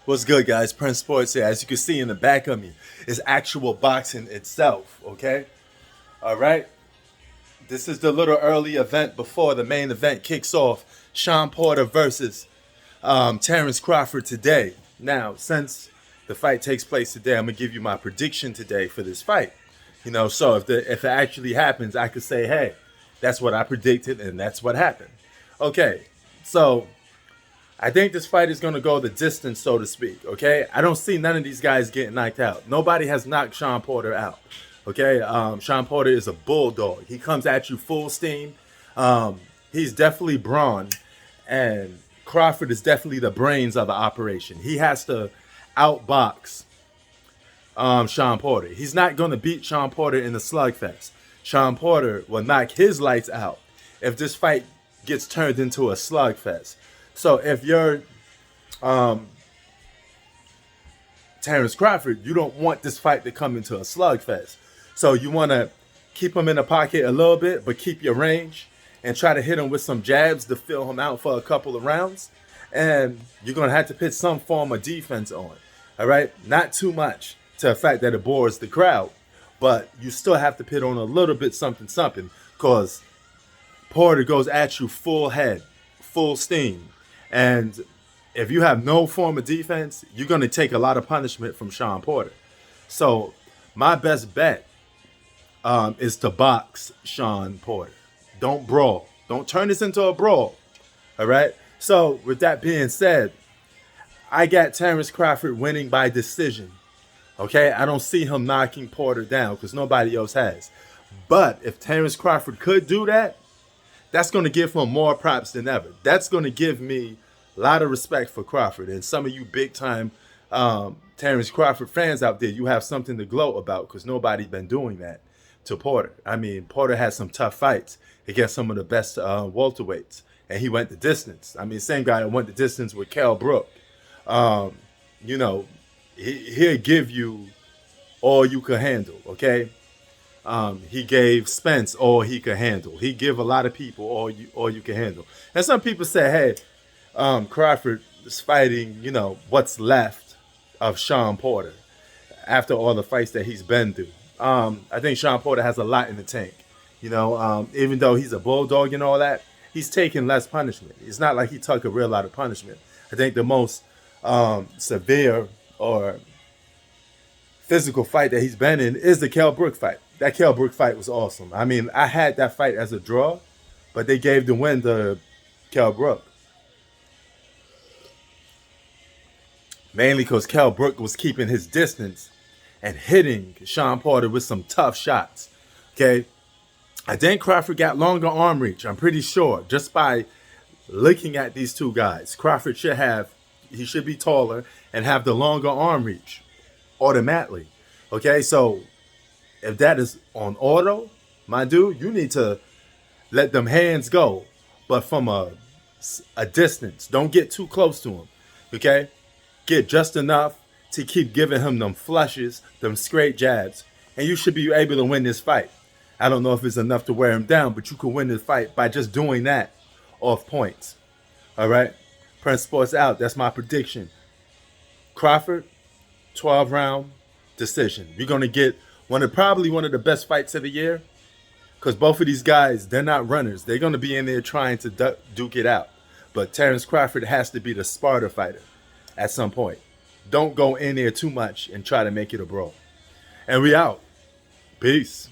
What's good, guys? Prince Sports here. As you can see in the back of me, is actual boxing itself, okay? All right? This is the little early event before the main event kicks off. Sean Porter versus Terrence Crawford today. Now, since the fight takes place today, I'm going to give you my prediction today for this fight. So if it actually happens, I could say, hey, that's what I predicted and that's what happened. Okay, so I think this fight is going to go the distance, so to speak, okay? I don't see none of these guys getting knocked out. Nobody has knocked Sean Porter out, okay? Sean Porter is a bulldog. He comes at you full steam. He's definitely brawn, and Crawford is definitely the brains of the operation. He has to outbox Sean Porter. He's not going to beat Sean Porter in the slugfest. Sean Porter will knock his lights out if this fight gets turned into a slugfest. So if you're Terrence Crawford, you don't want this fight to come into a slugfest. So you want to keep him in the pocket a little bit, but keep your range and try to hit him with some jabs to fill him out for a couple of rounds. And you're going to have to put some form of defense on. All right? Not too much to the fact that it bores the crowd, but you still have to put on a little bit something, because Porter goes at you full head, full steam. And if you have no form of defense, you're going to take a lot of punishment from Sean Porter. So my best bet is to box Sean Porter. Don't brawl. Don't turn this into a brawl. All right? So with that being said, I got Terrence Crawford winning by decision. Okay? I don't see him knocking Porter down because nobody else has. But if Terrence Crawford could do that, that's going to give him more props than ever. That's going to give me a lot of respect for Crawford. And some of you big-time Terrence Crawford fans out there, you have something to gloat about because nobody's been doing that to Porter. I mean, Porter had some tough fights against some of the best welterweights, and he went the distance. I mean, same guy that went the distance with Kell Brook. He'll give you all you can handle, okay? He gave Spence all he could handle. He give a lot of people all you can handle. And some people say, hey, Crawford is fighting, what's left of Sean Porter after all the fights that he's been through. I think Sean Porter has a lot in the tank. Even though he's a bulldog and all that, he's taking less punishment. It's not like he took a real lot of punishment. I think the most severe or physical fight that he's been in is the Kell Brook fight. That Kell Brook fight was awesome. I mean, I had that fight as a draw, but they gave the win to Kell Brook. Mainly because Kell Brook was keeping his distance and hitting Sean Porter with some tough shots. Okay? I think Crawford got longer arm reach. I'm pretty sure. Just by looking at these two guys. Crawford he should be taller and have the longer arm reach automatically. Okay? So if that is on auto, my dude, you need to let them hands go, but from a distance. Don't get too close to him, okay? Get just enough to keep giving him them flushes, them straight jabs, and you should be able to win this fight. I don't know if it's enough to wear him down, but you can win this fight by just doing that off points, all right? Prince Sports out. That's my prediction. Crawford, 12-round decision. You're going to get probably one of the best fights of the year, because both of these guys, they're not runners. They're going to be in there trying to duke it out. But Terrence Crawford has to be the Sparta fighter at some point. Don't go in there too much and try to make it a brawl. And we out. Peace.